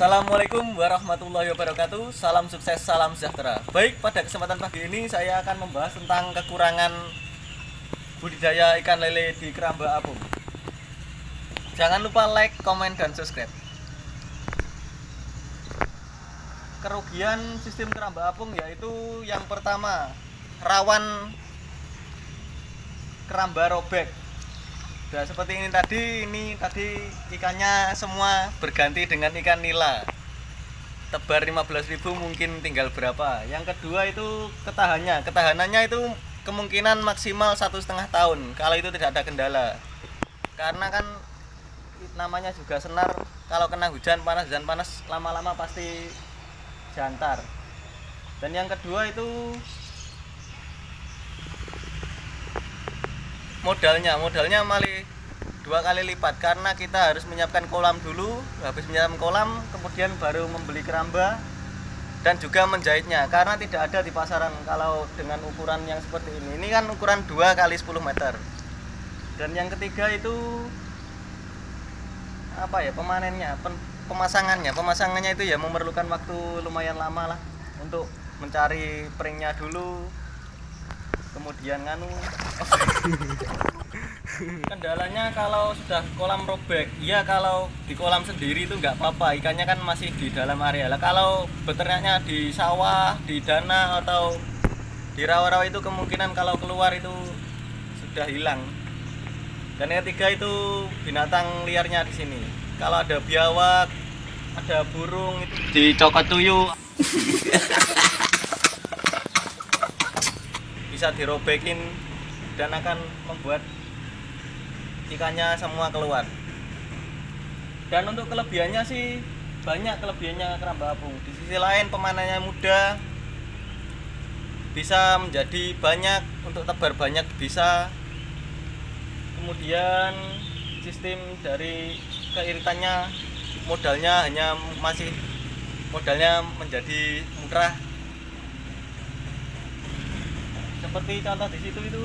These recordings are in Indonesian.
Assalamualaikum warahmatullahi wabarakatuh. Salam sukses, salam sejahtera. Baik, pada kesempatan pagi ini saya akan membahas tentang kekurangan budidaya ikan lele di Keramba Apung. Jangan lupa like, komen, dan subscribe. Kerugian sistem Keramba Apung yaitu yang pertama, rawan keramba robek. Nah, seperti ini tadi ikannya semua berganti dengan ikan nila. Tebar 15.000 mungkin tinggal berapa. Yang kedua itu ketahanannya itu kemungkinan maksimal 1,5 tahun kalau itu tidak ada kendala. Karena kan namanya juga senar, kalau kena hujan panas lama-lama pasti jantar. Dan yang kedua itu modalnya malah 2 kali lipat, karena kita harus menyiapkan kolam dulu. Habis menyiapkan kolam kemudian baru membeli keramba dan juga menjahitnya, karena tidak ada di pasaran kalau dengan ukuran yang seperti ini kan ukuran 2 kali 10 meter. Dan yang ketiga itu pemasangannya itu ya memerlukan waktu lumayan lama lah, untuk mencari pringnya dulu, kemudian kendalanya kalau sudah kolam robek, ya kalau di kolam sendiri itu nggak apa-apa, ikannya kan masih di dalam area lah. Kalau beternaknya di sawah, di danau atau di rawa-rawa itu kemungkinan kalau keluar itu sudah hilang. Dan yang ketiga itu binatang liarnya di sini. Kalau ada biawak, ada burung itu dicokot tuyul bisa dirobekin dan akan membuat ikannya semua keluar. Dan untuk kelebihannya sih banyak kelebihannya keramba apung. Di sisi lain pemanennya mudah, bisa menjadi banyak, untuk tebar banyak bisa. Kemudian sistem dari keiritannya modalnya menjadi murah. Seperti contoh di situ itu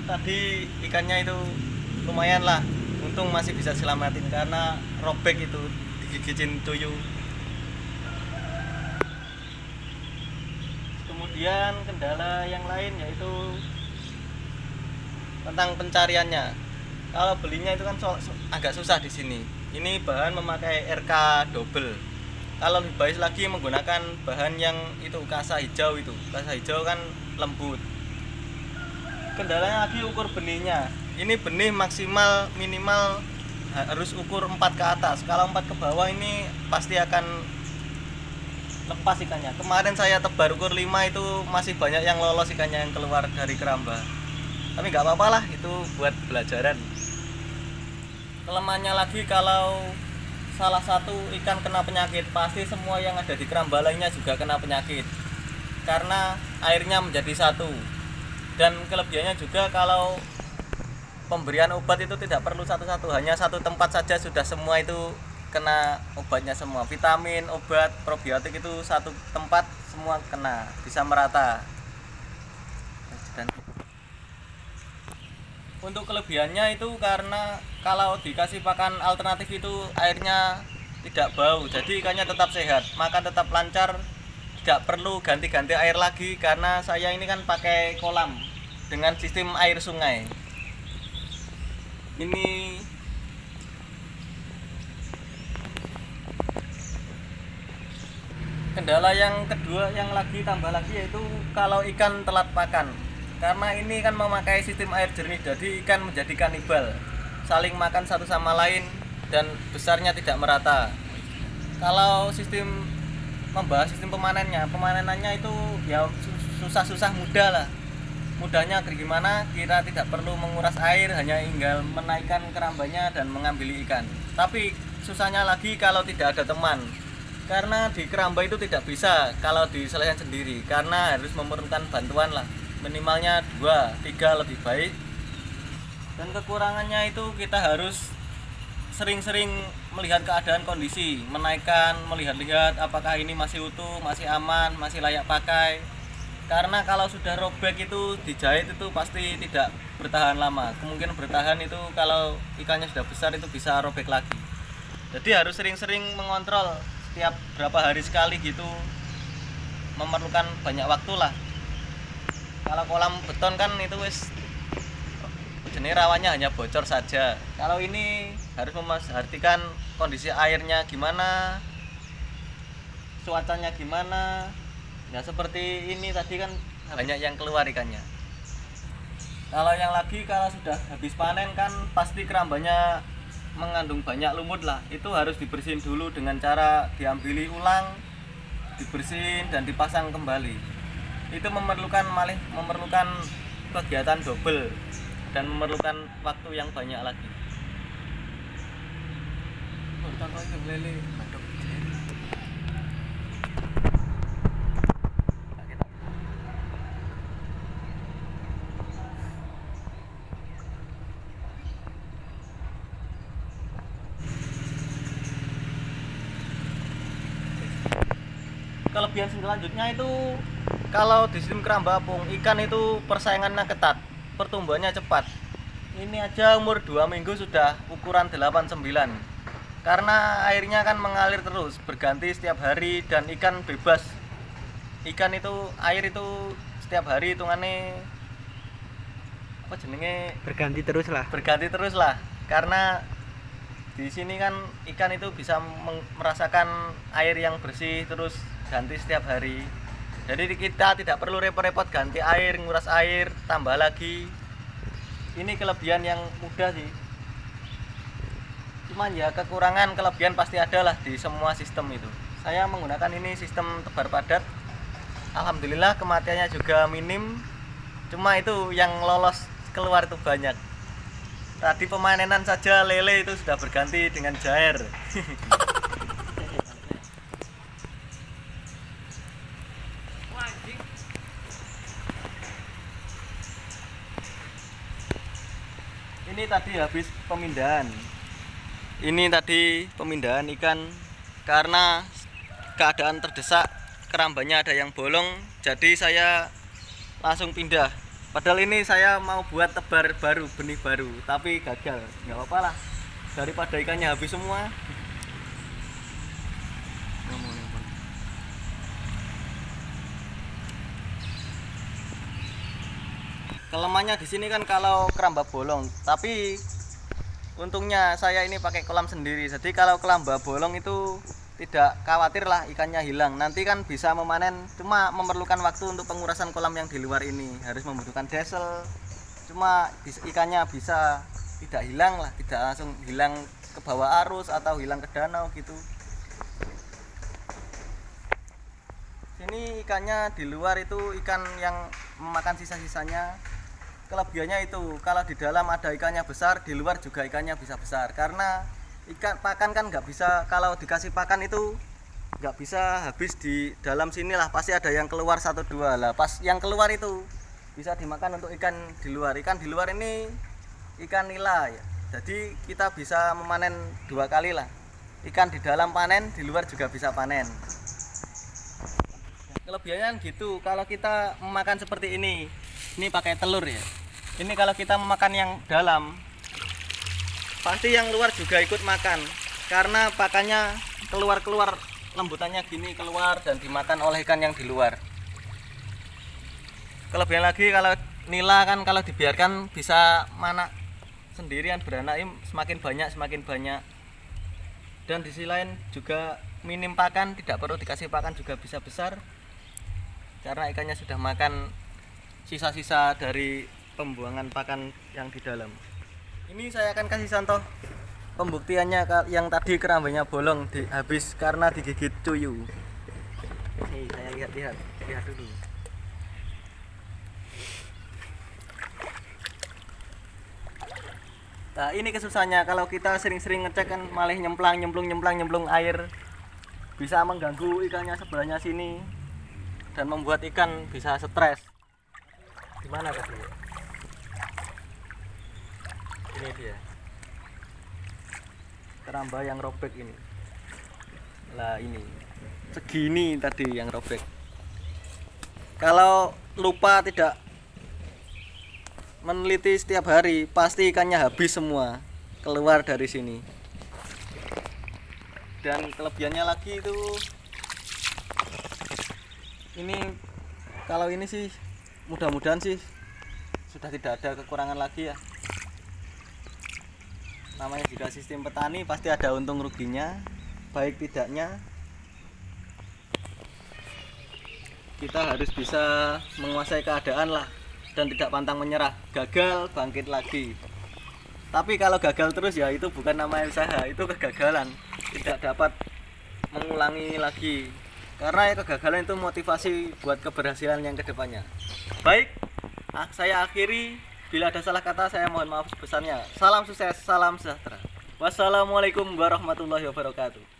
tadi ikannya itu lumayan lah, untung masih bisa selamatin karena robek itu digigicin tuyul. Kemudian kendala yang lain yaitu tentang pencariannya. Kalau belinya itu kan agak susah di sini. Ini bahan memakai RK double. Kalau lebih baik lagi menggunakan bahan yang itu kasa hijau kan lembut. Kendalanya lagi ukur benihnya. Ini benih minimal harus ukur 4 ke atas. Kalau 4 ke bawah ini pasti akan lepas ikannya. Kemarin saya tebar ukur 5 itu masih banyak yang lolos ikannya yang keluar dari keramba. Tapi nggak apa-apa lah, itu buat pelajaran. Kelemahannya lagi kalau salah satu ikan kena penyakit, pasti semua yang ada di keramba lainnya juga kena penyakit, karena airnya menjadi satu. Dan kelebihannya juga kalau pemberian obat itu tidak perlu satu-satu, hanya satu tempat saja sudah semua itu kena obatnya semua. Vitamin, obat, probiotik itu satu tempat semua kena, bisa merata. Dan untuk kelebihannya itu karena kalau dikasih pakan alternatif itu airnya tidak bau, jadi ikannya tetap sehat, makan tetap lancar, tidak perlu ganti-ganti air lagi, karena saya ini kan pakai kolam dengan sistem air sungai. Ini kendala yang kedua yang tambah lagi yaitu kalau ikan telat pakan. Karena ini kan memakai sistem air jernih, jadi ikan menjadi kanibal, saling makan satu sama lain dan besarnya tidak merata. Kalau membahas sistem pemanenannya itu ya susah mudah lah. Mudahnya gimana? Kita tidak perlu menguras air, hanya tinggal menaikkan kerambanya dan mengambil ikan. Tapi susahnya lagi kalau tidak ada teman, karena di keramba itu tidak bisa kalau diselesaikan sendiri, karena harus memerlukan bantuan lah, minimalnya 2-3 lebih baik. Dan kekurangannya itu kita harus sering-sering melihat keadaan kondisi, melihat apakah ini masih utuh, masih aman, masih layak pakai. Karena kalau sudah robek itu dijahit itu pasti tidak bertahan lama. Kemungkinan bertahan itu kalau ikannya sudah besar itu bisa robek lagi. Jadi harus sering-sering mengontrol setiap berapa hari sekali gitu, memerlukan banyak waktu lah. Kalau kolam beton kan itu wis jenis rawannya hanya bocor saja. Kalau ini harus memperhatikan kondisi airnya gimana, cuacanya gimana. Ya seperti ini tadi kan banyak yang keluar ikannya. Kalau yang lagi kalau sudah habis panen kan pasti kerambanya mengandung banyak lumut lah. Itu harus dibersihin dulu dengan cara diambili ulang, dibersihin dan dipasang kembali. Itu memerlukan kegiatan double dan memerlukan waktu yang banyak lagi. Kelebihan selanjutnya itu kalau di sistem keramba apung ikan itu persaingannya ketat, pertumbuhannya cepat. Ini aja umur 2 minggu sudah ukuran 89. Karena airnya kan mengalir terus, berganti setiap hari dan ikan bebas. Ikan itu air itu setiap hari hitungannya apa jenenge Berganti terus lah. Karena di sini kan ikan itu bisa merasakan air yang bersih terus ganti setiap hari. Jadi kita tidak perlu repot-repot ganti air, nguras air, tambah lagi. Ini kelebihan yang mudah sih. Cuman ya kekurangan, kelebihan pasti ada lah di semua sistem itu. Saya menggunakan ini sistem tebar padat. Alhamdulillah kematiannya juga minim. Cuma itu yang lolos keluar itu banyak. Tadi pemanenan saja lele itu sudah berganti dengan jair. Ini tadi habis pemindahan. Ini tadi pemindahan ikan karena keadaan terdesak, kerambanya ada yang bolong, jadi saya langsung pindah. Padahal ini saya mau buat tebar baru, benih baru, tapi gagal. Nggak apa-apa lah, daripada ikannya habis semua. Kelemahannya di sini kan kalau keramba bolong, tapi untungnya saya ini pakai kolam sendiri. Jadi kalau keramba bolong itu tidak khawatir lah ikannya hilang. Nanti kan bisa memanen, cuma memerlukan waktu untuk pengurasan kolam yang di luar ini. Harus membutuhkan diesel. Cuma ikannya bisa tidak hilang lah, tidak langsung hilang ke bawah arus atau hilang ke danau gitu. Sini ikannya di luar itu ikan yang memakan sisa-sisanya. Kelebihannya itu kalau di dalam ada ikannya besar, di luar juga ikannya bisa besar. Karena ikan pakan kan nggak bisa, kalau dikasih pakan itu nggak bisa habis di dalam sini lah, pasti ada yang keluar 1-2 lah. Pas yang keluar itu bisa dimakan untuk ikan di luar. Ikan di luar ini ikan nila ya. Jadi kita bisa memanen 2 kali lah. Ikan di dalam panen, di luar juga bisa panen. Kelebihannya gitu, kalau kita memakan seperti ini pakai telur ya. Ini kalau kita memakan yang dalam, pasti yang luar juga ikut makan. Karena pakannya keluar lembutannya gini keluar dan dimakan oleh ikan yang di luar. Kelebihan lagi kalau nila kan kalau dibiarkan bisa manak sendirian, beranak semakin banyak. Dan di sisi lain juga minim pakan, tidak perlu dikasih pakan juga bisa besar. Karena ikannya sudah makan sisa-sisa dari pembuangan pakan yang di dalam. Ini saya akan kasih contoh pembuktiannya yang tadi kerambanya bolong habis karena digigit tuyul. Nih, saya lihat dulu. Nah, ini kesusahannya kalau kita sering-sering ngecek kan malah nyemplung air, bisa mengganggu ikannya sebelahnya sini dan membuat ikan bisa stres. Gimana tadi? Ini dia keramba yang robek ini. Lah ini segini tadi yang robek. Kalau lupa tidak meneliti setiap hari, pasti ikannya habis semua keluar dari sini. Dan kelebihannya lagi itu ini, kalau ini sih mudah-mudahan sih sudah tidak ada kekurangan lagi ya. Namanya juga sistem petani pasti ada untung ruginya. Baik tidaknya kita harus bisa menguasai keadaan lah dan tidak pantang menyerah. Gagal bangkit lagi. Tapi kalau gagal terus ya itu bukan namanya usaha, itu kegagalan. Tidak dapat mengulangi lagi. Karena kegagalan itu motivasi buat keberhasilan yang kedepannya. Baik, saya akhiri. Bila ada salah kata saya mohon maaf sebesarnya. Salam sukses, salam sejahtera. Wassalamualaikum warahmatullahi wabarakatuh.